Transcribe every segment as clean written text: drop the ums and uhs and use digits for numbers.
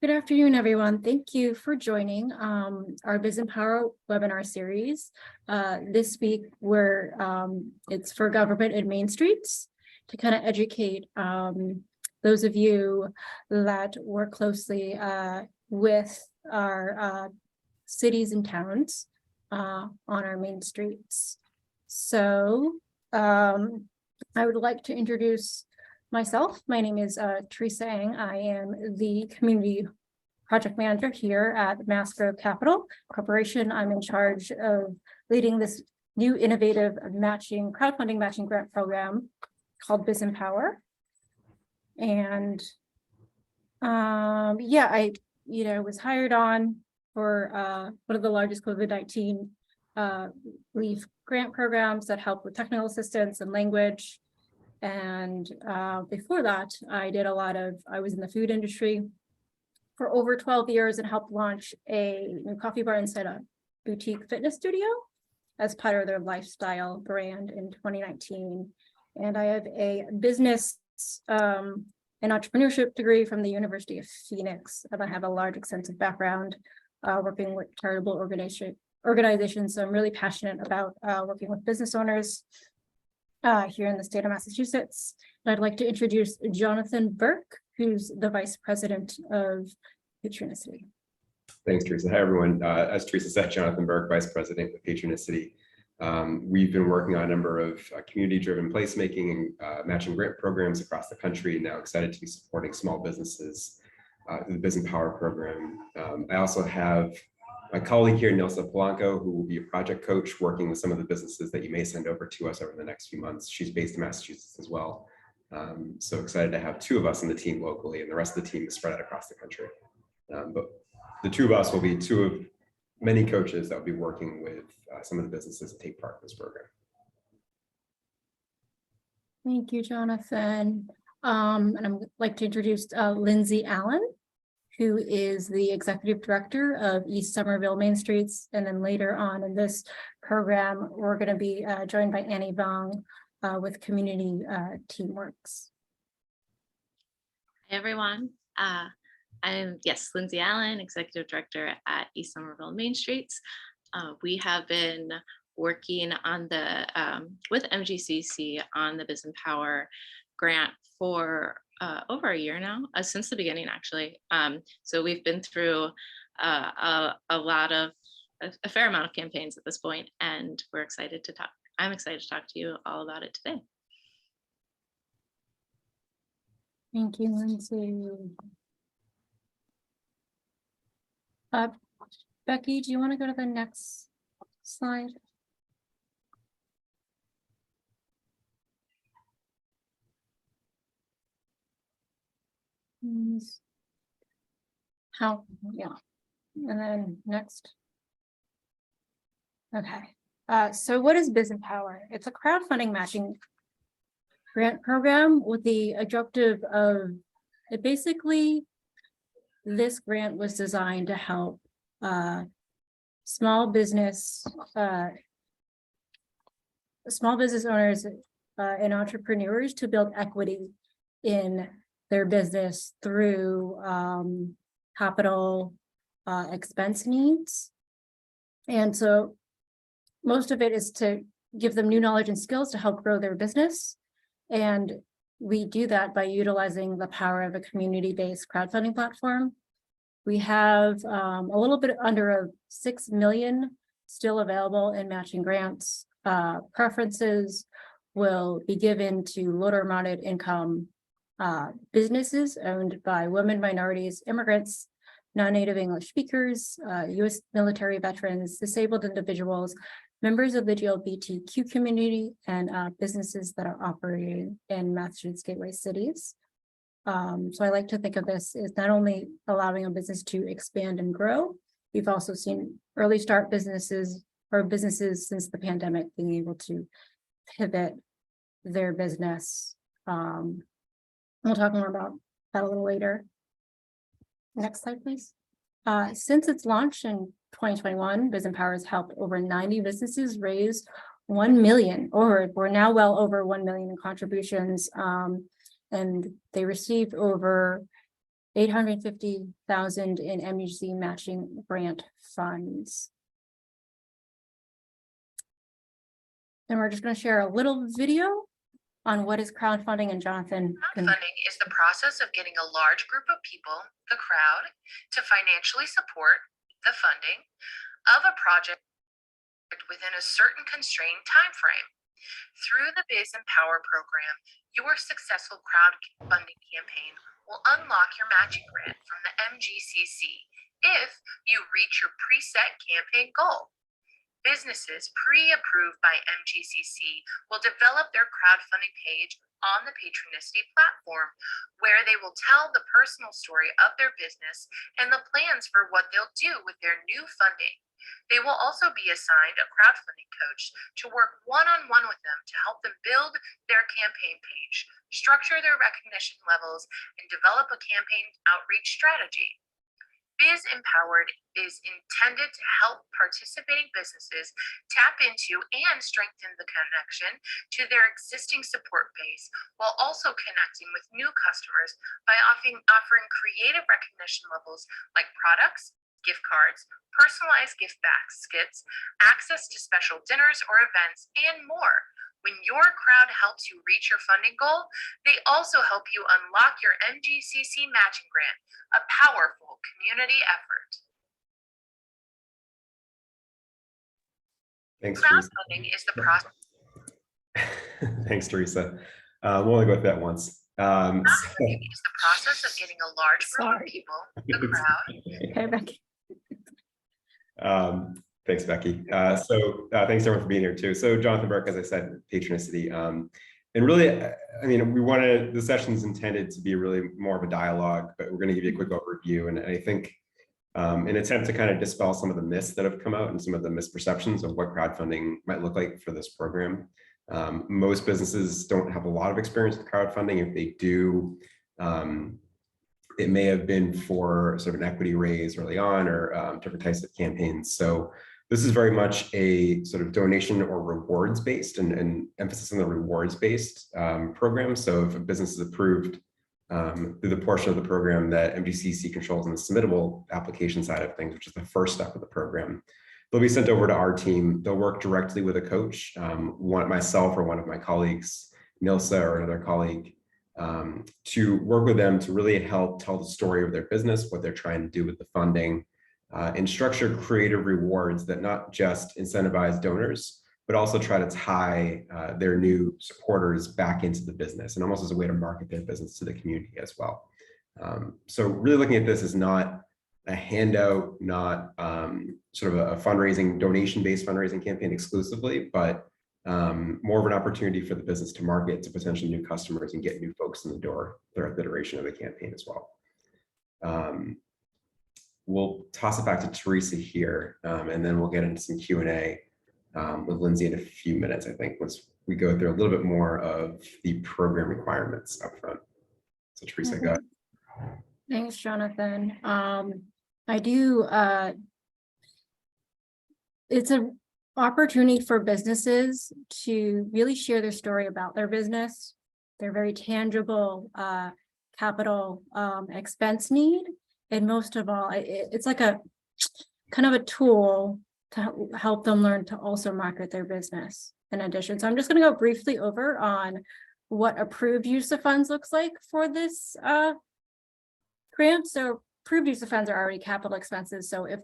Good afternoon, everyone. Thank you for joining our Biz-M-Power webinar series. This week, it's for government and Main Streets to kind of educate those of you that work closely with our cities and towns on our main streets. So I would like to introduce myself. My name is Theresa Ng. I am the community project manager here at Mass Grove Capital Corporation. I'm in charge of leading this new innovative crowdfunding matching grant program called Biz-M-Power. And I was hired on for one of the largest COVID-19 relief grant programs that help with technical assistance and language. And before that, I was in the food industry for over 12 years and helped launch a new coffee bar inside a boutique fitness studio as part of their lifestyle brand in 2019. And I have a business and entrepreneurship degree from the University of Phoenix. And I have a large extensive background working with charitable organizations. So I'm really passionate about working with business owners here in the state of Massachusetts. And I'd like to introduce Jonathan Berk, who's the Vice President of Patronicity. Thanks, Theresa. Hi, everyone. As Theresa said, Jonathan Berk, Vice President of Patronicity. We've been working on a number of community-driven placemaking and matching grant programs across the country. Now excited to be supporting small businesses through the Biz-M-Power program. I also have my colleague here, Nilsa Polanco, who will be a project coach working with some of the businesses that you may send over to us over the next few months. She's based in Massachusetts as well. So excited to have two of us on the team locally, and the rest of the team is spread out across the country. But the two of us will be two of many coaches that will be working with some of the businesses that take part in this program. Thank you, Jonathan. And I'd like to introduce Lindsay Allen, who is the Executive Director of East Somerville Main Streets. And then later on in this program, we're going to be joined by Ani Vong with Community Teamworks. Hi, everyone. I'm Lindsay Allen, Executive Director at East Somerville Main Streets. We have been working on with MGCC on the Biz-M-Power grant for over a year now, since the beginning, actually. So we've been through a fair amount of campaigns at this point, and we're excited to talk. I'm excited to talk to you all about it today. Thank you, Lindsay. Becky, do you want to go to the next slide? And then next. Okay, so what is Biz-M-Power? It's a crowdfunding matching grant program with the objective of this grant was designed to help small business owners and entrepreneurs to build equity in their business through capital expense needs. And so most of it is to give them new knowledge and skills to help grow their business. And we do that by utilizing the power of a community-based crowdfunding platform. We have a little bit under 6 million still available in matching grants. Preferences will be given to low to moderate income businesses owned by women, minorities, immigrants, non-native English speakers, U.S. military veterans, disabled individuals, members of the LGBTQ community, and businesses that are operating in Massachusetts gateway cities. So I like to think of this as not only allowing a business to expand and grow, we've also seen early start businesses or businesses since the pandemic being able to pivot their business. We'll talk more about that a little later. Next slide, please. Since its launch in 2021, Biz-M-Power has helped over 90 businesses raise 1 million, or we're now well over 1 million in contributions. And they received over $850,000 in MGC matching grant funds. And we're just going to share a little video on what is crowdfunding, and Jonathan can. Crowdfunding is the process of getting a large group of people, the crowd, to financially support the funding of a project within a certain constrained time frame. Through the Biz-M-Power program, your successful crowdfunding campaign will unlock your matching grant from the MGCC if you reach your preset campaign goal. Businesses pre-approved by MGCC will develop their crowdfunding page on the Patronicity platform, where they will tell the personal story of their business and the plans for what they'll do with their new funding. They will also be assigned a crowdfunding coach to work one-on-one with them to help them build their campaign page, structure their recognition levels, and develop a campaign outreach strategy. Biz-Empowered is intended to help participating businesses tap into and strengthen the connection to their existing support base, while also connecting with new customers by offering creative recognition levels like products, gift cards, personalized gift baskets, access to special dinners or events, and more. When your crowd helps you reach your funding goal, they also help you unlock your MGCC matching grant, a powerful community effort. Thanks, Theresa. Crowdfunding is the process. Thanks, Theresa. We'll only go with that once. Crowdfunding is the process of getting a large group of people, the crowd. Okay, Becky. Thanks, Becky. Thanks everyone for being here too. So Jonathan Berk, as I said, Patronicity. And really, I mean, the session's intended to be really more of a dialogue, but we're going to give you a quick overview. And I think in an attempt to kind of dispel some of the myths that have come out and some of the misperceptions of what crowdfunding might look like for this program. Most businesses don't have a lot of experience with crowdfunding. If they do, it may have been for sort of an equity raise early on, or different types of campaigns. So this is very much a sort of donation or rewards based and emphasis on the rewards based program. So if a business is approved through the portion of the program that MGCC controls in the submittable application side of things, which is the first step of the program, they'll be sent over to our team. They'll work directly with a coach, myself or one of my colleagues, Nilsa or another colleague, to work with them to really help tell the story of their business, what they're trying to do with the funding, and structure creative rewards that not just incentivize donors, but also try to tie their new supporters back into the business, and almost as a way to market their business to the community as well. So really looking at this as not a handout, not sort of a fundraising, donation-based fundraising campaign exclusively, but more of an opportunity for the business to market to potential new customers and get new folks in the door throughout the duration of the campaign as well. We'll toss it back to Theresa here, and then we'll get into some Q&A with Lindsay in a few minutes, I think, once we go through a little bit more of the program requirements up front. So Theresa, go ahead. Thanks, Jonathan. I do, it's an opportunity for businesses to really share their story about their business, their very tangible capital expense need. And most of all, it's like a kind of a tool to help them learn to also market their business in addition. So I'm just going to go briefly over on what approved use of funds looks like for this grant. So approved use of funds are already capital expenses. So if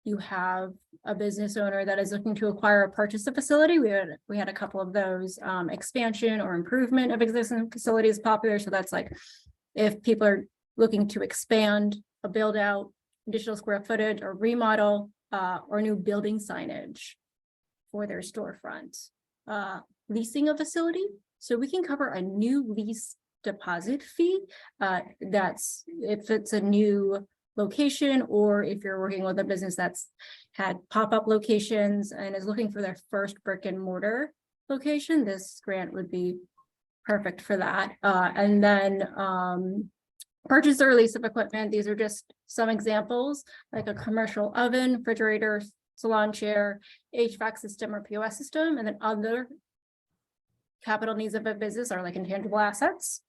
you have a business owner that is looking to acquire or purchase a facility, we had a couple of those. Expansion or improvement of existing facilities popular. So that's like if people are looking to expand, a build out, additional square footage, or remodel, or new building signage for their storefront. Leasing a facility, so we can cover a new lease deposit fee. That's if it's a new location, or if you're working with a business that's had pop-up locations and is looking for their first brick and mortar location, this grant would be perfect for that. And then purchase or lease of equipment. These are just some examples, like a commercial oven, refrigerator, salon chair, HVAC system, or POS system. And then other capital needs of a business are like intangible assets.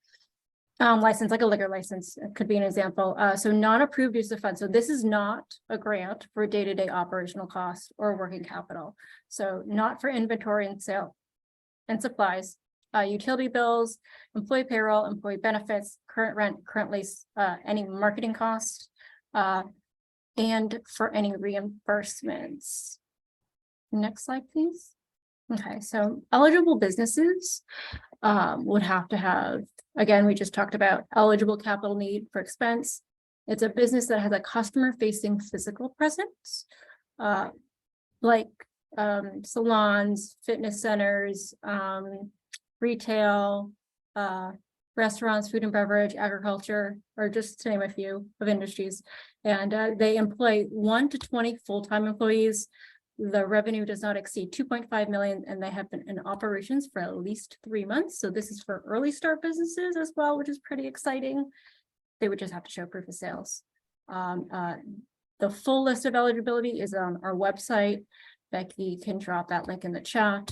License, like a liquor license, could be an example. So non-approved use of funds. So this is not a grant for day-to-day operational costs or working capital. So not for inventory and sale and supplies, utility bills, employee payroll, employee benefits, current rent, current lease, any marketing costs, and for any reimbursements. Next slide, please. Okay, so eligible businesses would have to have, again, we just talked about eligible capital need for expense. It's a business that has a customer-facing physical presence, like salons, fitness centers, retail, restaurants, food and beverage, agriculture, or just to name a few of industries. And they employ 1 to 20 full-time employees. The revenue does not exceed 2.5 million, and they have been in operations for at least 3 months. So this is for early start businesses as well, which is pretty exciting. They would just have to show proof of sales. The full list of eligibility is on our website. Becky can drop that link in the chat.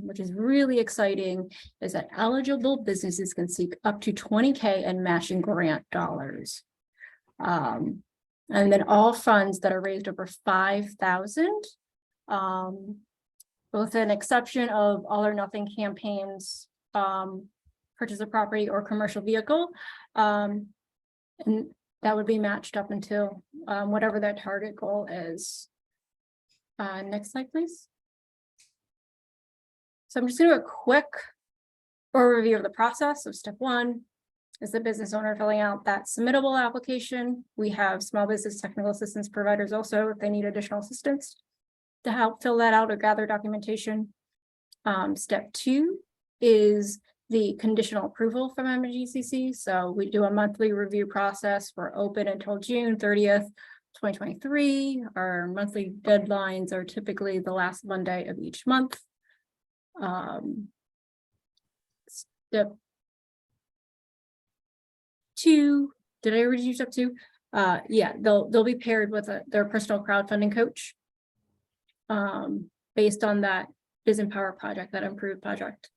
Which is really exciting, is that eligible businesses can seek up to 20K in matching grant dollars. And then all funds that are raised over 5,000, both an exception of all or nothing campaigns, purchase of property or commercial vehicle, and that would be matched up until whatever their target goal is. Next slide, please. So I'm just going to do a quick overview of the process. So step 1 is the business owner filling out that submittable application. We have small business technical assistance providers also if they need additional assistance to help fill that out or gather documentation. Step 2 is the conditional approval from MGCC. So we do a monthly review process. We're open until June 30th, 2023. Our monthly deadlines are typically the last Monday of each month. Step 2, did I already do step 2? Yeah, they'll be paired with their personal crowdfunding coach based on that Biz-M-Power project, that improved project.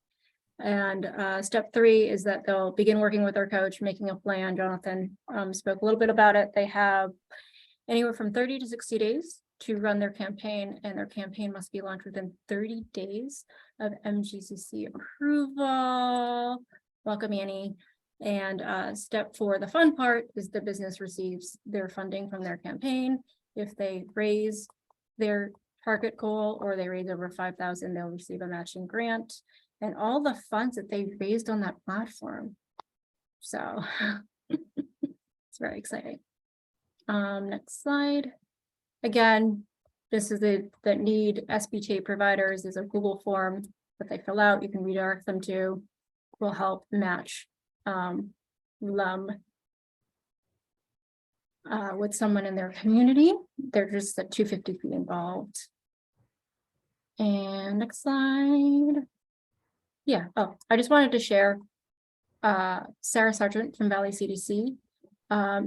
And step 3 is that they'll begin working with their coach, making a plan. Jonathan spoke a little bit about it. They have anywhere from 30 to 60 days to run their campaign, and their campaign must be launched within 30 days of MGCC approval. Welcome, Annie. And step 4, the fun part, is the business receives their funding from their campaign. If they raise their target goal or they raise over 5,000, they'll receive a matching grant and all the funds that they raised on that platform. So it's very exciting. Next slide. Again, this is the need SBTA providers. There's a Google form that they fill out. You can redirect them to. Will help match LUM with someone in their community. They're just at 250 feet involved. And next slide. Yeah. Oh, I just wanted to share Sarah Sargent from Valley CDC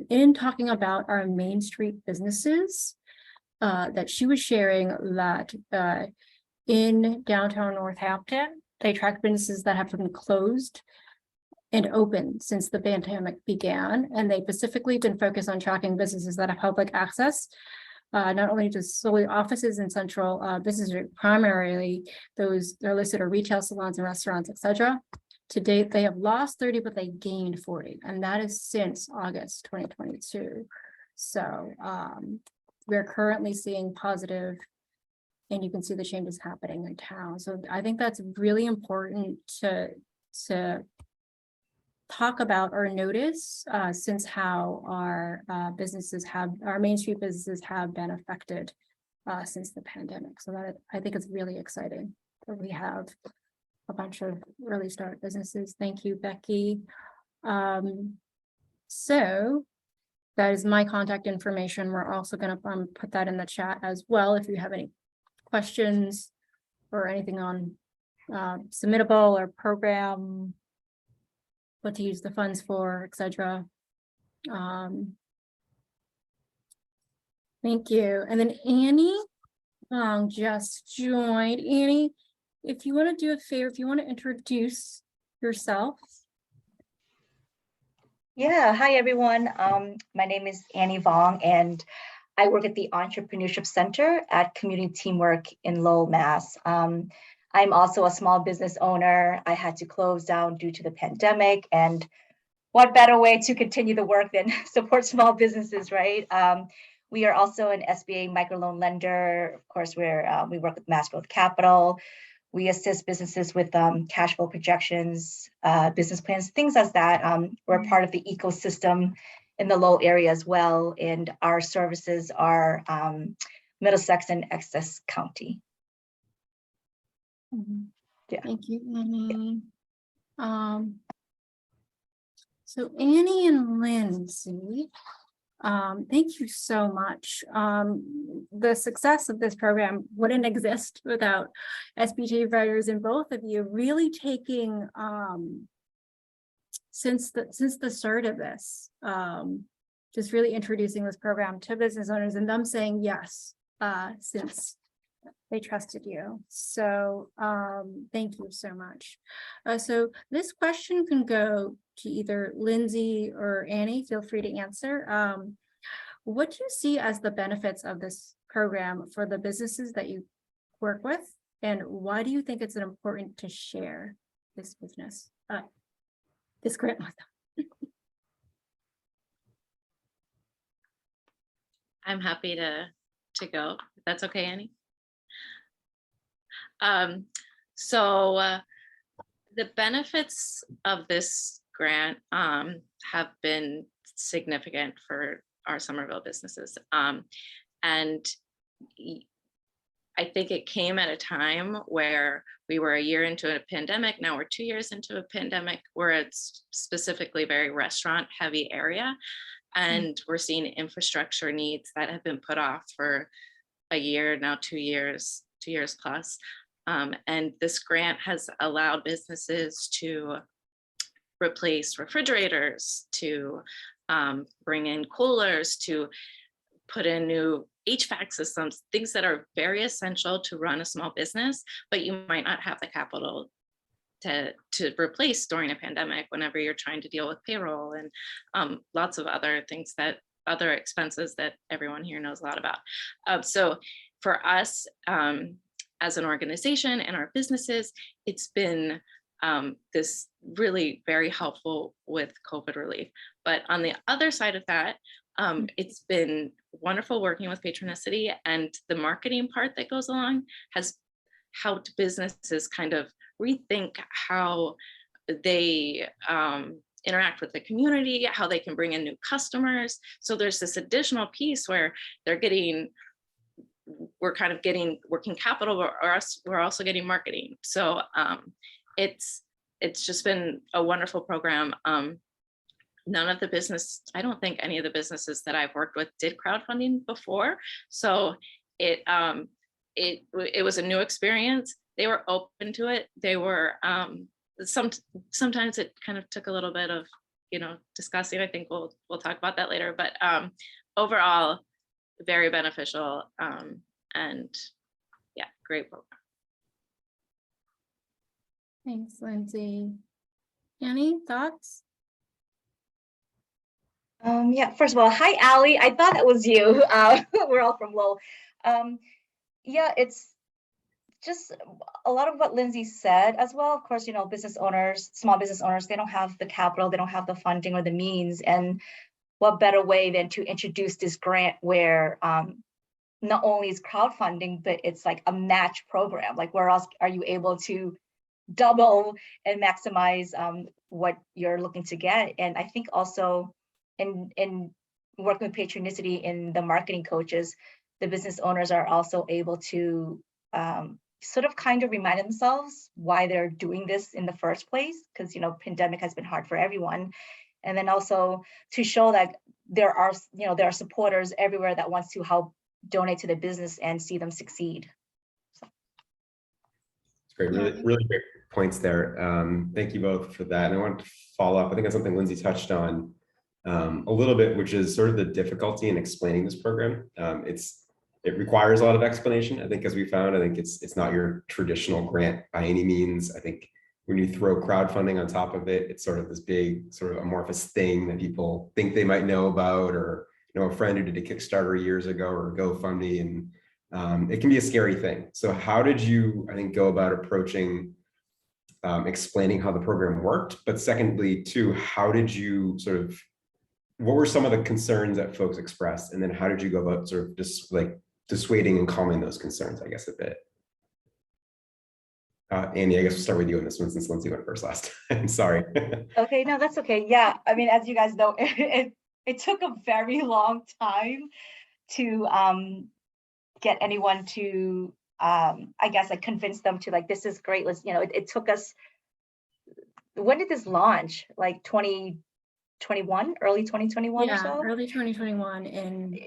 in talking about our Main Street businesses. That she was sharing that in downtown Northampton, they track businesses that have been closed and open since the pandemic began. And they specifically been focused on tracking businesses that have public access, not only just solely offices in central businesses, primarily those they're listed are retail salons and restaurants, etc. To date, they have lost 30, but they gained 40. And that is since August 2022. So we're currently seeing positive, and you can see the changes happening in town. So I think that's really important to talk about or notice since how our our Main Street businesses have been affected since the pandemic. So that I think it's really exciting that we have a bunch of early start businesses. Thank you, Becky. So that is my contact information. We're also going to put that in the chat as well. If you have any questions or anything on submittable or program, what to use the funds for, etc. Thank you. And then Ani Vong just joined. Ani, if you want to do a favor, if you want to introduce yourself. Yeah, hi everyone. My name is Ani Vong, and I work at the Entrepreneurship Center at Community Teamwork in Lowell, Mass. I'm also a small business owner. I had to close down due to the pandemic, and what better way to continue the work than support small businesses, right? We are also an SBA microloan lender. Of course, we work with Mass Growth Capital. We assist businesses with cash flow projections, business plans, things as that. We're part of the ecosystem in the Lowell area as well, and our services are Middlesex and Essex County. Yeah. Thank you, Annie. So Annie and Lindsay, thank you so much. The success of this program wouldn't exist without SBJ writers and both of you really taking since the start of this, just really introducing this program to business owners and them saying yes, since they trusted you. So thank you so much. So this question can go to either Lindsay or Annie. Feel free to answer. What do you see as the benefits of this program for the businesses that you work with? And why do you think it's important to share this business, this grant with them? I'm happy to go. If that's okay, Annie. So the benefits of this grant have been significant for our Somerville businesses. And I think it came at a time where we were a year into a pandemic. Now we're 2 years into a pandemic where it's specifically very restaurant heavy area. And we're seeing infrastructure needs that have been put off for a year, now 2 years plus. And this grant has allowed businesses to replace refrigerators, to bring in coolers, to put in new HVAC systems, things that are very essential to run a small business, but you might not have the capital to replace during a pandemic whenever you're trying to deal with payroll and lots of other things, that other expenses that everyone here knows a lot about. So for us, as an organization and our businesses, it's been this really very helpful with COVID relief. But on the other side of that, it's been wonderful working with Patronicity, and the marketing part that goes along has helped businesses kind of rethink how they interact with the community, how they can bring in new customers. So there's this additional piece where we're kind of getting working capital, or we're also getting marketing. So it's just been a wonderful program. I don't think any of the businesses that I've worked with did crowdfunding before. So it was a new experience. They were open to it. They were, sometimes it kind of took a little bit of, discussing. I think we'll talk about that later, but overall, very beneficial, and yeah, great program. Thanks, Lindsay. Annie, thoughts? Yeah, first of all, hi, Allie. I thought that was you. We're all from Lowell. Yeah, it's just a lot of what Lindsay said as well. Of course, business owners, small business owners, they don't have the capital, they don't have the funding or the means. And what better way than to introduce this grant where not only is crowdfunding, but it's like a match program. Like, where else are you able to double and maximize what you're looking to get? And I think also in working with Patronicity in the marketing coaches, the business owners are also able to sort of kind of remind themselves why they're doing this in the first place, because pandemic has been hard for everyone. And then also to show that there are supporters everywhere that wants to help donate to the business and see them succeed. So. It's great, really great points there. Thank you both for that. And I want to follow up. I think that's something Lindsay touched on a little bit, which is sort of the difficulty in explaining this program. It requires a lot of explanation, I think, as we found. I think it's not your traditional grant by any means. I think when you throw crowdfunding on top of it, it's sort of this big sort of amorphous thing that people think they might know about, or a friend who did a Kickstarter years ago or a GoFundMe, and it can be a scary thing. So how did you, I think, go about approaching explaining how the program worked? But secondly, too, how did you sort of, what were some of the concerns that folks expressed? And then how did you go about sort of just like dissuading and calming those concerns, I guess, a bit? Annie, I guess we'll start with you on this one since Lindsay went first last time. Sorry. Okay, no, that's okay. Yeah, I mean, as you guys know, it took a very long time to get anyone to, I guess, like convince them to like, this is great. Let's, it took us, when did this launch? Like 2021, early 2021 or so? Early 2021 in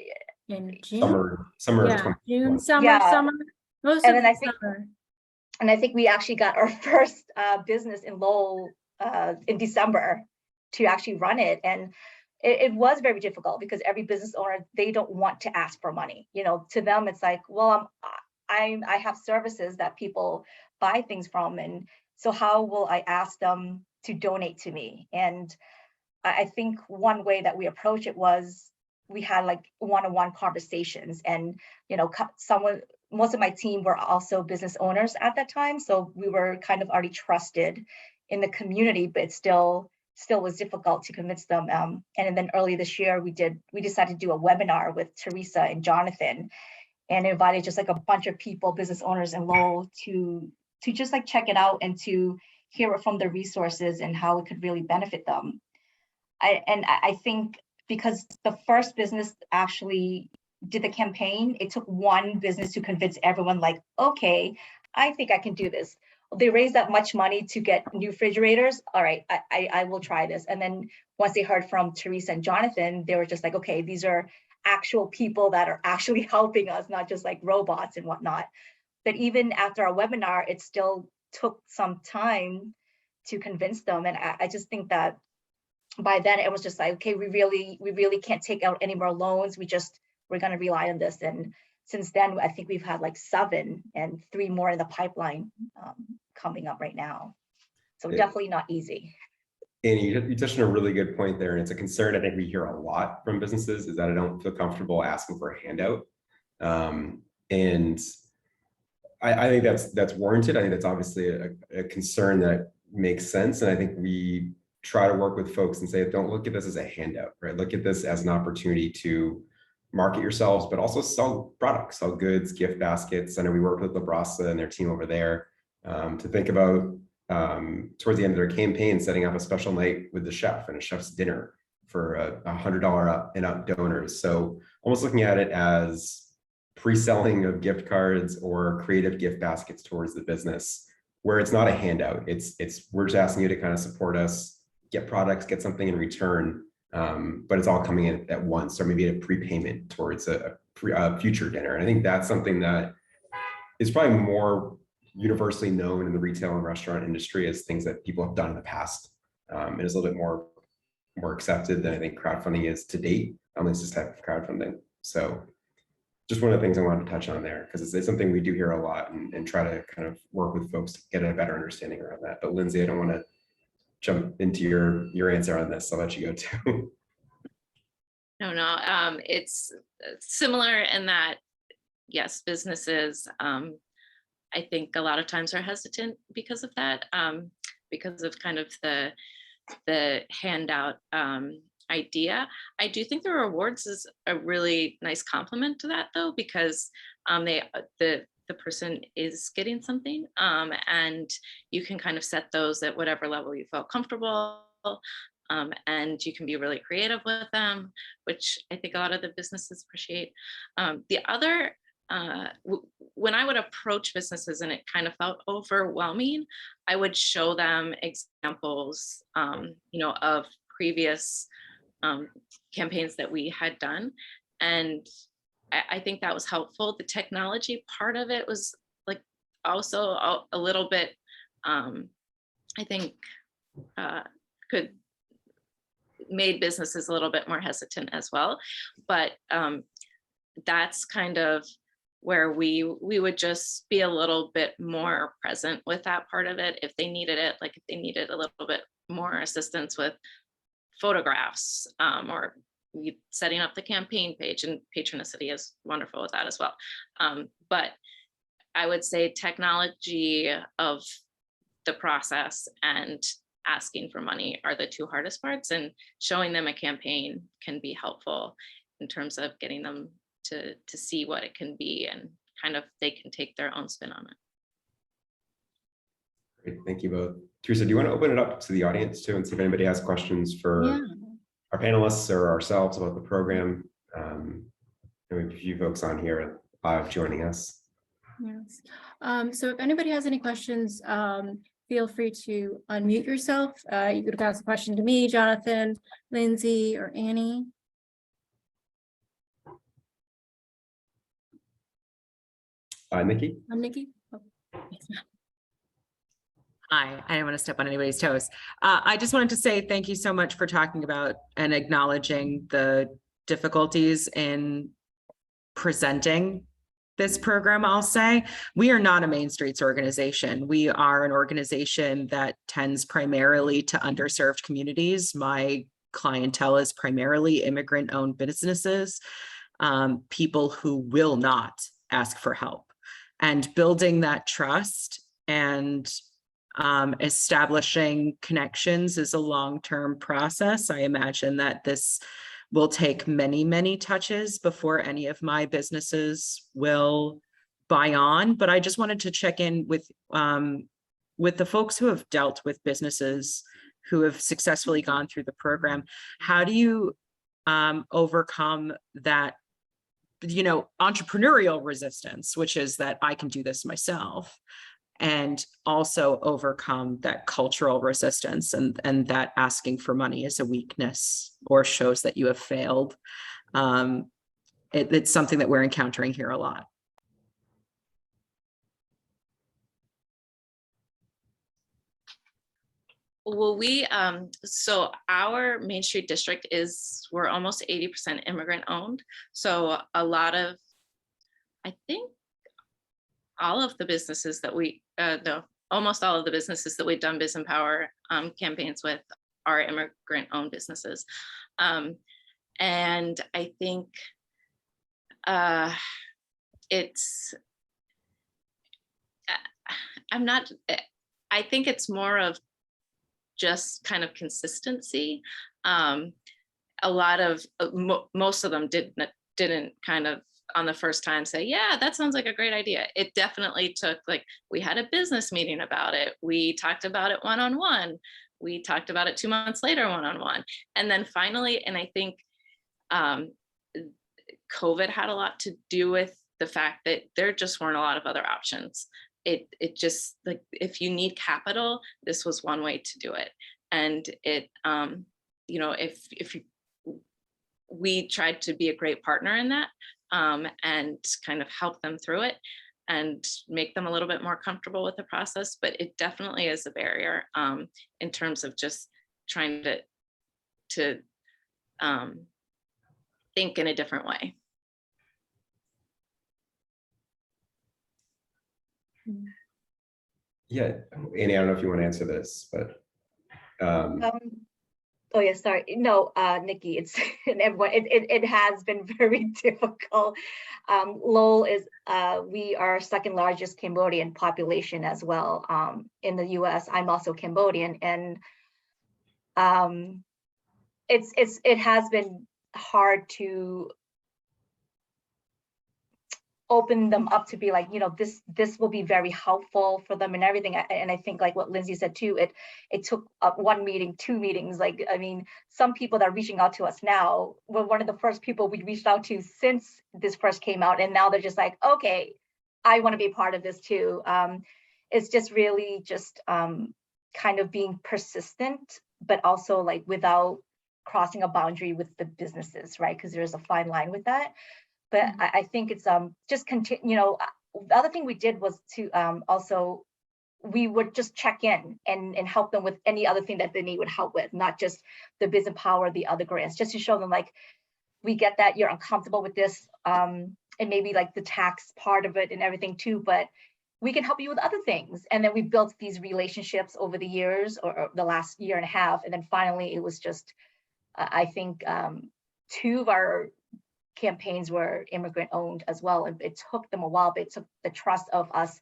June. Summer of Yeah, 2021. June, summer, Yeah. summer, most And of then the summer. And I think we actually got our first business in Lowell in December to actually run it. And it was very difficult because every business owner, they don't want to ask for money. To them, it's like, well, I have services that people buy things from. And so how will I ask them to donate to me? And I think one way that we approach it was we had like one-on-one conversations, and most of my team were also business owners at that time, so we were kind of already trusted in the community, but it still was difficult to convince them. And then early this year, we decided to do a webinar with Theresa and Jonathan, and invited just like a bunch of people, business owners in Lowell, to just like check it out and to hear it from the resources and how it could really benefit them. I think because the first business actually did the campaign, it took one business to convince everyone, like, okay, I think I can do this. They raised that much money to get new refrigerators. All right, I will try this. And then once they heard from Theresa and Jonathan, they were just like, okay, these are actual people that are actually helping us, not just like robots and whatnot. But even after our webinar, it still took some time to convince them. And I just think that by then it was just like, okay, we really can't take out any more loans. We're going to rely on this. And since then, I think we've had like 7 and 3 more in the pipeline coming up right now. So definitely not easy. And you touched on a really good point there. And it's a concern I think we hear a lot from businesses, is that I don't feel comfortable asking for a handout. And I think that's warranted. I think that's obviously a concern that makes sense. And I think we try to work with folks and say, don't look at this as a handout, right? Look at this as an opportunity to market yourselves, but also sell products, sell goods, gift baskets. I know we worked with LaBrassa and their team over there to think about towards the end of their campaign, setting up a special night with the chef and a chef's dinner for $100 up and up donors. So almost looking at it as pre-selling of gift cards or creative gift baskets towards the business, where it's not a handout. It's we're just asking you to kind of support us, get products, get something in return, but it's all coming in at once, or maybe a prepayment towards a future dinner. And I think that's something that is probably more universally known in the retail and restaurant industry as things that people have done in the past. It is a little bit more accepted than I think crowdfunding is to date, at least this type of crowdfunding. So just one of the things I wanted to touch on there, because it's something we do hear a lot, and try to kind of work with folks to get a better understanding around that. But Lindsay, I don't want to jump into your answer on this. I'll let you go too. No, it's similar in that, yes, businesses, I think a lot of times are hesitant because of that, because of kind of the handout idea. I do think the rewards is a really nice complement to that, though, because the person is getting something, and you can kind of set those at whatever level you felt comfortable, and you can be really creative with them, which I think a lot of the businesses appreciate. The other, when I would approach businesses and it kind of felt overwhelming, I would show them examples, of previous campaigns that we had done, and I think that was helpful. The technology part of it was like also a little bit, I think, could made businesses a little bit more hesitant as well. But that's kind of where we would just be a little bit more present with that part of it if they needed it, like if they needed a little bit more assistance with photographs, or setting up the campaign page, and Patronicity is wonderful with that as well. But I would say technology of the process and asking for money are the two hardest parts, and showing them a campaign can be helpful in terms of getting them to see what it can be, and kind of they can take their own spin on it. Great, thank you both. Teresa, do you want to open it up to the audience too and see if anybody has questions for our panelists or ourselves about the program? We have a few folks on here live joining us. Yes. So if anybody has any questions, feel free to unmute yourself. You could ask a question to me, Jonathan, Lindsay, or Annie. Nikki? I'm Nikki. Oh, Hi, I didn't want to step on anybody's toes. I just wanted to say thank you so much for talking about and acknowledging the difficulties in presenting this program. I'll say we are not a Main Streets organization. We are an organization that tends primarily to underserved communities. My clientele is primarily immigrant-owned businesses, people who will not ask for help. And building that trust and establishing connections is a long-term process. I imagine that this will take many, many touches before any of my businesses will buy on. But I just wanted to check in with the folks who have dealt with businesses who have successfully gone through the program. How do you overcome that, entrepreneurial resistance, which is that I can do this myself, and also overcome that cultural resistance and that asking for money is a weakness or shows that you have failed? It's something that we're encountering here a lot. Well, so our Main Street district we're almost 80% immigrant owned. So a lot of, I think all of the businesses that almost all of the businesses that we've done Biz-M-Power campaigns with are immigrant owned businesses. And I think I think it's more of just kind of consistency. A lot of most of them didn't kind of on the first time say, yeah, that sounds like a great idea. It definitely took, like, we had a business meeting about it. We talked about it one-on-one. We talked about it 2 months later, one-on-one. And then finally, and I think COVID had a lot to do with the fact that there just weren't a lot of other options. It just, like, if you need capital, this was one way to do it. And we tried to be a great partner in that, and kind of help them through it and make them a little bit more comfortable with the process. But it definitely is a barrier in terms of just trying to think in a different way. Yeah, Annie, I don't know if you want to answer this, but Oh yeah, sorry. No, Nikki, it's and everyone. It has been very difficult. Lowell is we are second largest Cambodian population as well in the U.S. I'm also Cambodian, and it has been hard to open them up to be like, this will be very helpful for them and everything. And I think, like what Lindsay said too, it took one meeting, 2 meetings. Like, I mean, some people that are reaching out to us now were one of the first people we reached out to since this first came out. And now they're just like, okay, I want to be part of this too. It's just really just kind of being persistent, but also like without crossing a boundary with the businesses, right? Because there's a fine line with that. But I think it's just continue. The other thing we did was to also, we would just check in and help them with any other thing that they need help with, not just the Biz-M-Power, the other grants, just to show them like, we get that you're uncomfortable with this. and maybe like the tax part of it and everything too, but we can help you with other things. And then we built these relationships over the years, or the last year and a half. And then finally it was just, I think 2 of our campaigns were immigrant owned as well. And it took them a while, but it took the trust of us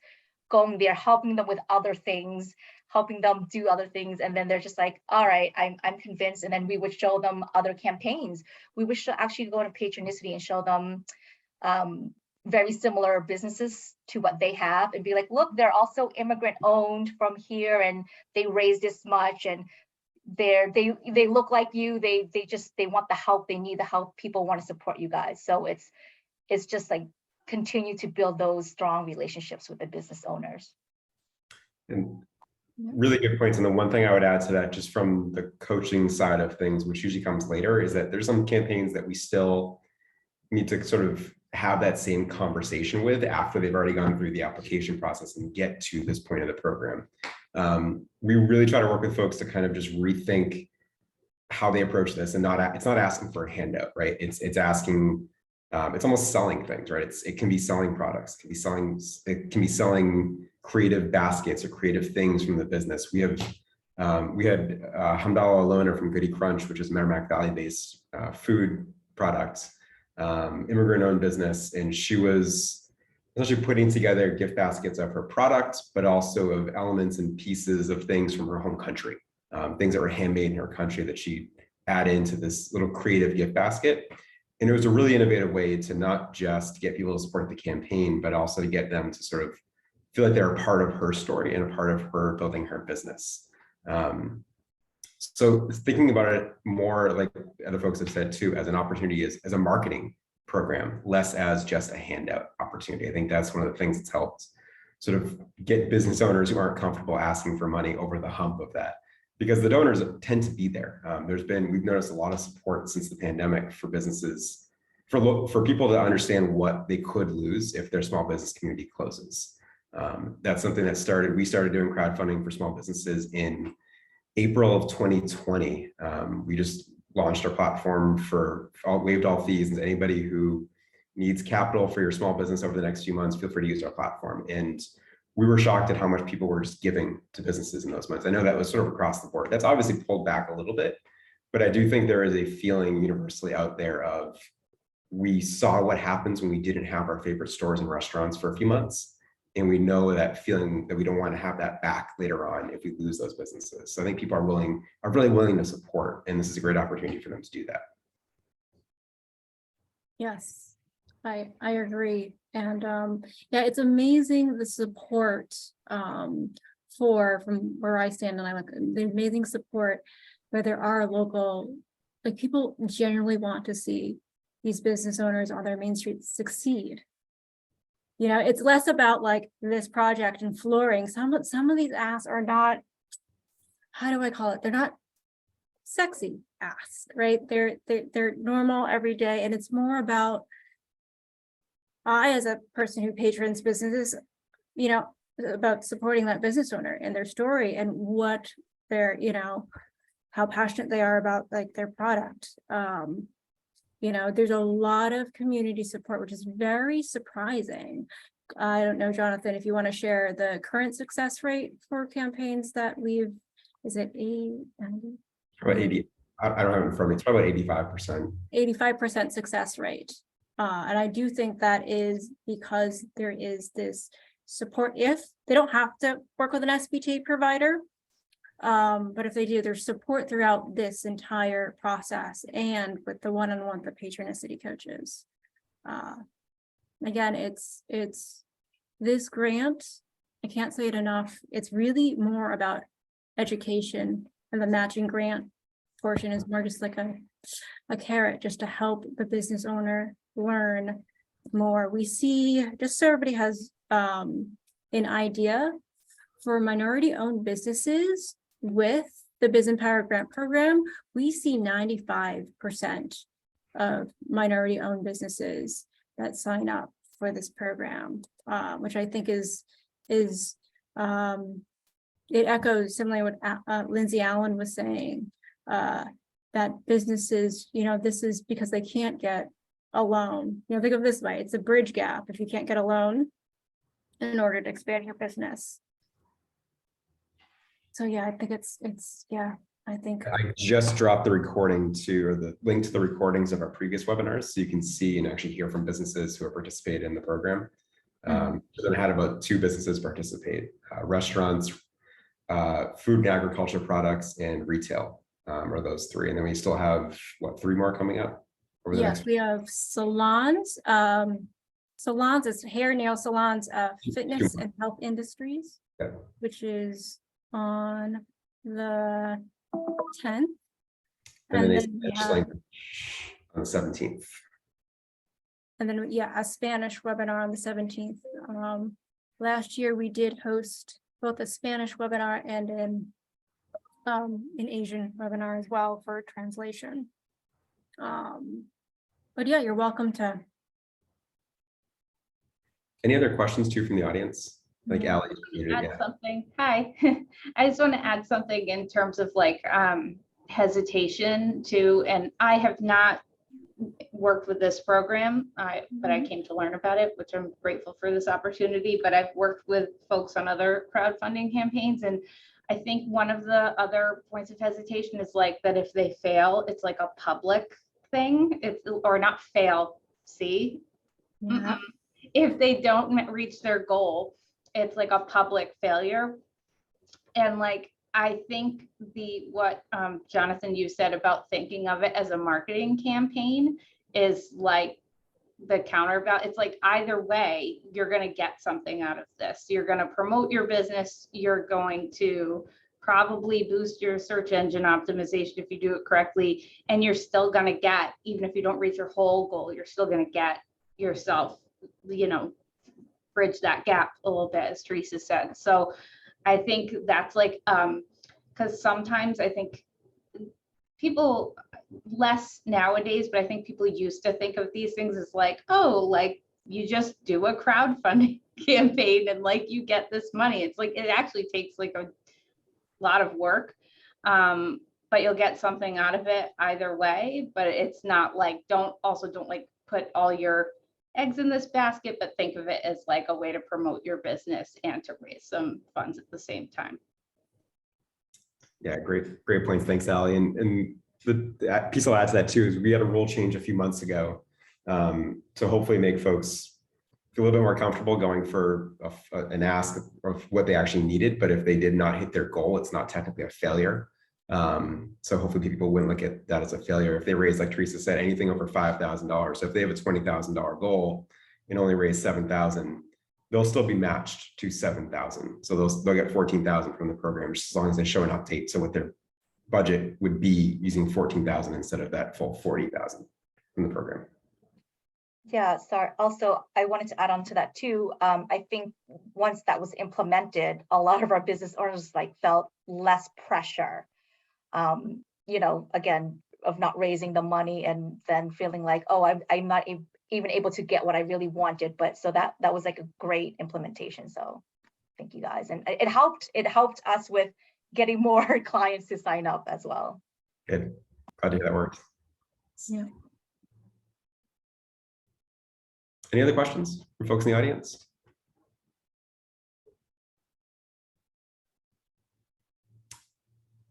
going there, helping them with other things, helping them do other things. And then they're just like, all right, I'm convinced. And then we would show them other campaigns. We would actually go to Patronicity and show them very similar businesses to what they have and be like, look, they're also immigrant owned from here and they raise this much and they look like you, they want the help, they need the help, people want to support you guys. So it's just like continue to build those strong relationships with the business owners. And really good points. And the one thing I would add to that, just from the coaching side of things, which usually comes later, is that there's some campaigns that we still need to sort of have that same conversation with after they've already gone through the application process and get to this point of the program. We really try to work with folks to kind of just rethink how they approach this, and it's not asking for a handout, right? It's asking, it's almost selling things, right? It can be selling products, it can be selling creative baskets or creative things from the business. We had Hamdallah Aloner from Goody Crunch, which is Merrimack Valley-based food products, immigrant-owned business, and she was essentially putting together gift baskets of her product, but also of elements and pieces of things from her home country, things that were handmade in her country that she added into this little creative gift basket. And it was a really innovative way to not just get people to support the campaign, but also to get them to sort of feel like they're a part of her story and a part of her building her business. So thinking about it more, like other folks have said too, as an opportunity, as a marketing program, less as just a handout opportunity. I think that's one of the things that's helped sort of get business owners who aren't comfortable asking for money over the hump of that, because the donors tend to be there. We've noticed a lot of support since the pandemic for businesses, for people to understand what they could lose if their small business community closes. That's something that we started doing crowdfunding for small businesses in April of 2020. We just launched our platform waived all fees, and anybody who needs capital for your small business over the next few months, feel free to use our platform. And we were shocked at how much people were just giving to businesses in those months. I know that was sort of across the board. That's obviously pulled back a little bit, but I do think there is a feeling universally out there of, we saw what happens when we didn't have our favorite stores and restaurants for a few months. And we know that feeling that we don't want to have that back later on if we lose those businesses. So I think people are really willing to support, and this is a great opportunity for them to do that. Yes, I agree. And yeah, it's amazing the support from where I stand, and I look, the amazing support where there are local, like, people genuinely want to see these business owners on their main streets succeed. You know, it's less about like this project and flooring. Some of these asks are not, how do I call it? They're not sexy asks, right? They're normal every day. And it's more about, I, as a person who patrons businesses, you know, about supporting that business owner and their story and what they're, you know, how passionate they are about like their product. You know, there's a lot of community support, which is very surprising. I don't know, Jonathan, if you want to share the current success rate for campaigns that is it 80? About 80, I don't have it in front of me. It's probably about 85%. 85% success rate. And I do think that is because there is this support. If they don't have to work with an SBT provider, but if they do, there's support throughout this entire process and with the one-on-one, the Patronicity coaches. Again, it's this grant, I can't say it enough. It's really more about education, and the matching grant portion is more just like a carrot just to help the business owner learn more. We see, just so everybody has an idea, for minority-owned businesses with the Biz-M-Power grant program, we see 95% of minority-owned businesses that sign up for this program, which I think is it echoes similarly what Lindsay Allen was saying, that businesses, you know, this is because they can't get a loan. Think of it this way, it's a bridge gap if you can't get a loan in order to expand your business. So yeah, I think I think. I just dropped the recording or the link to the recordings of our previous webinars, so you can see and actually hear from businesses who have participated in the program. Then I had about 2 businesses participate, restaurants, food and agriculture products, and retail are those 3. And then we still have, 3 more coming up? Over the Yes, next we have salons. Salons is hair, nail salons, fitness and health industries, Okay. which is on the 10th. And then we it's have, like on the 17th. and then, a Spanish webinar on the 17th. Last year we did host both a Spanish webinar and an Asian webinar as well for translation. But yeah, you're welcome to. Any other questions too from the audience? Like Allie, Add something. Hi, I just want to add something in terms of like hesitation too, and I have not worked with this program, but I came to learn about it, which I'm grateful for this opportunity. But I've worked with folks on other crowdfunding campaigns, and I think one of the other points of hesitation is like that if they fail, it's like a public thing. Or not fail. See, if they don't reach their goal, it's like a public failure. And like, I think what Jonathan, you said about thinking of it as a marketing campaign is like the countervalue. It's like either way, you're going to get something out of this. You're going to promote your business. You're going to probably boost your search engine optimization if you do it correctly. And you're still going to get, even if you don't reach your whole goal, you're still going to get yourself, bridge that gap a little bit, as Theresa said. So I think that's like, because sometimes I think people less nowadays, but I think people used to think of these things as like, oh, like you just do a crowdfunding campaign and like you get this money. It's like, it actually takes like a lot of work, but you'll get something out of it either way. But it's not like, don't like put all your eggs in this basket, but think of it as like a way to promote your business and to raise some funds at the same time. Yeah, great points. Thanks, Allie. And the piece I'll add to that too is we had a rule change a few months ago to hopefully make folks feel a little bit more comfortable going for an ask of what they actually needed. But if they did not hit their goal, it's not technically a failure. So hopefully people wouldn't look at that as a failure. If they raise, like Theresa said, anything over $5,000. So if they have a $20,000 goal and only raise 7,000, they'll still be matched to 7,000. So they'll get 14,000 from the program, just as long as they show an update. So what their budget would be using 14,000 instead of that full 40,000 from the program. Yeah, sorry. Also, I wanted to add on to that too. I think once that was implemented, a lot of our business owners felt less pressure. Again, of not raising the money and then feeling like, oh, I'm not even able to get what I really wanted. But so that was like a great implementation. So thank you guys. And it helped us with getting more clients to sign up as well. Good. Glad to hear that worked. Yeah. Any other questions from folks in the audience?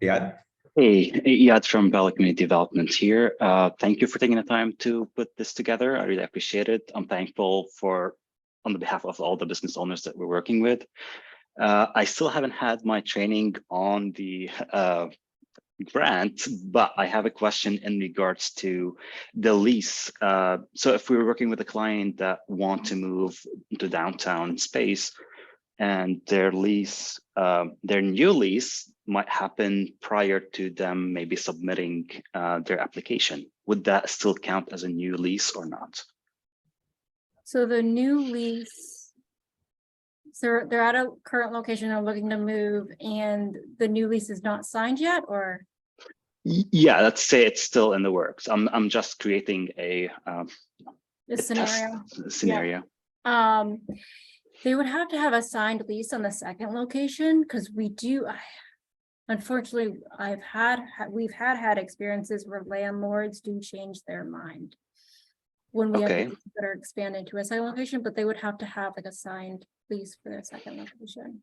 Yeah. Hey, Iyad from Bella Community Development here. Thank you for taking the time to put this together. I really appreciate it. I'm thankful on the behalf of all the business owners that we're working with. I still haven't had my training on the grant, but I have a question in regards to the lease. So if we were working with a client that want to move into downtown space, and their new lease might happen prior to them maybe submitting their application, would that still count as a new lease or not? So the new lease, so they're at a current location, they're looking to move, and the new lease is not signed yet, or? Yeah, let's say it's still in the works. I'm just creating a scenario. Yeah. They would have to have a signed lease on the second location, because we do. Unfortunately, we've had experiences where landlords do change their mind. when we have Okay. businesses that are expanding to a second location, but they would have to have like a signed lease for their second location.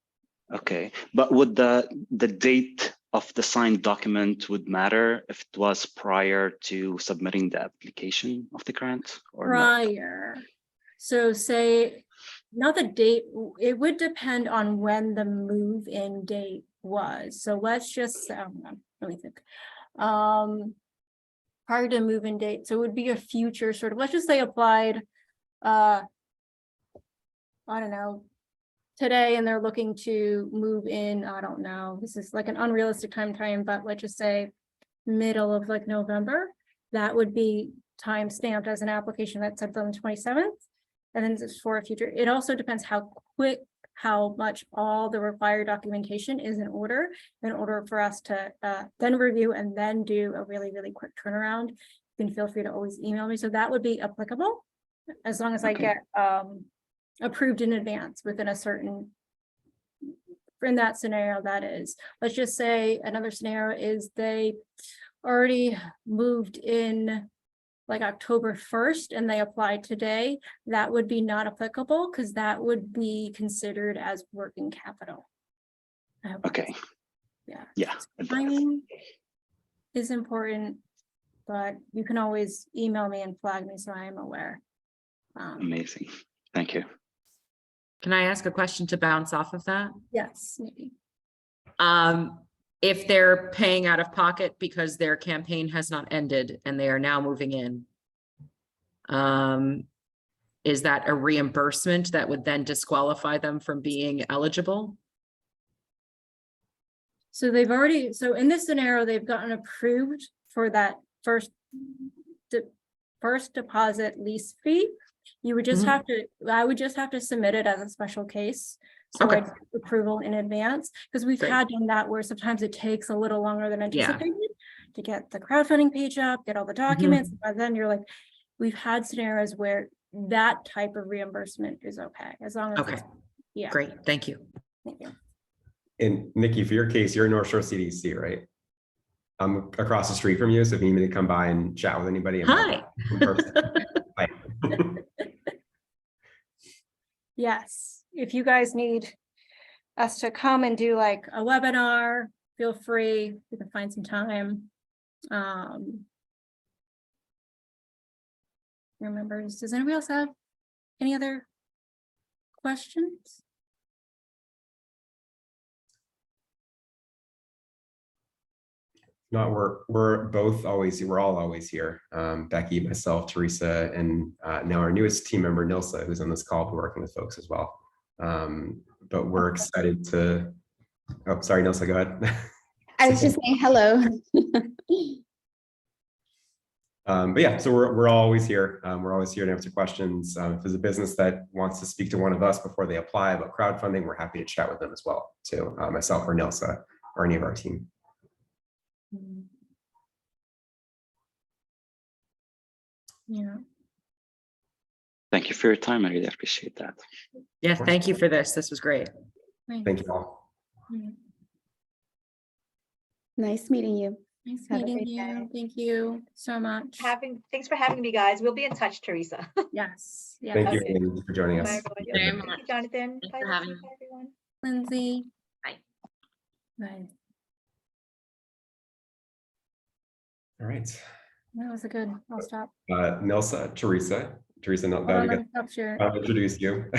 Okay, but would the date of the signed document would matter if it was prior to submitting the application of the grant or not? Prior. So say, not the date, it would depend on when the move-in date was. So let's just, let me think. Prior to move-in date, so it would be a future sort of, let's just say applied, I don't know, today, and they're looking to move in, I don't know, this is like an unrealistic time frame, but let's just say middle of like November, that would be time stamped as an application that's sent on the 27th. And then it's for a future. It also depends how much all the required documentation is in order for us to then review and then do a really, really quick turnaround. You can feel free to always email me. So that would be applicable as long as I get approved in advance within a certain, in that scenario, that is. Let's just say another scenario is they already moved in like October 1st and they applied today. That would be not applicable because that would be considered as working capital. Okay. Yeah. Yeah. it does. Timing is important, but you can always email me and flag me so I am aware. Amazing. Thank you. Can I ask a question to bounce off of that? Yes, maybe. If they're paying out of pocket because their campaign has not ended and they are now moving in, is that a reimbursement that would then disqualify them from being eligible? So they've already, so in this scenario, they've gotten approved for that first deposit lease fee. You would just have to, I would just have to submit it as a special case. So Okay. I'd get approval in advance, because we've Great. had done that where sometimes it takes a little longer than anticipated to get the crowdfunding page up, get all the documents. But then you're like, we've had scenarios where that type of reimbursement is okay, as long as Okay, it's, yeah. great, thank you. Thank you. And Nikki, for your case, you're in North Shore CDC, right? I'm across the street from you, so if you need me to come by and chat with anybody. Hi. Hi. Yes, if you guys need us to come and do like a webinar, feel free, we can find some time. Remembers, does anybody else have any other questions? No, we're both always, we're all always here. Becky, myself, Theresa, and now our newest team member, Nilsa, who's on this call, who's working with folks as well. But we're excited to, oh, sorry, Nilsa, go ahead. I was just saying hello. But yeah, so we're always here. We're always here to answer questions. If there's a business that wants to speak to one of us before they apply about crowdfunding, we're happy to chat with them as well, too. Myself or Nilsa or any of our team. Yeah. Thank you for your time. I really appreciate that. Yeah, thank you for this. This was great. Thank you all. Nice meeting you. Nice Have a meeting great you. day. Thank you so much. Thanks for having me, guys. We'll be in touch, Theresa. Yes. Yeah. Thank you Okay. Lindsay, for joining us. Bye, everyone. Very Thank much. you, Jonathan. Thanks Bye, for having Lindsay. me. Bye, everyone. Lindsay. Bye. Bye. All right. That was a good, I'll stop. Nilsa, Theresa, Hold now on, to let get me stop share. I'll introduce you.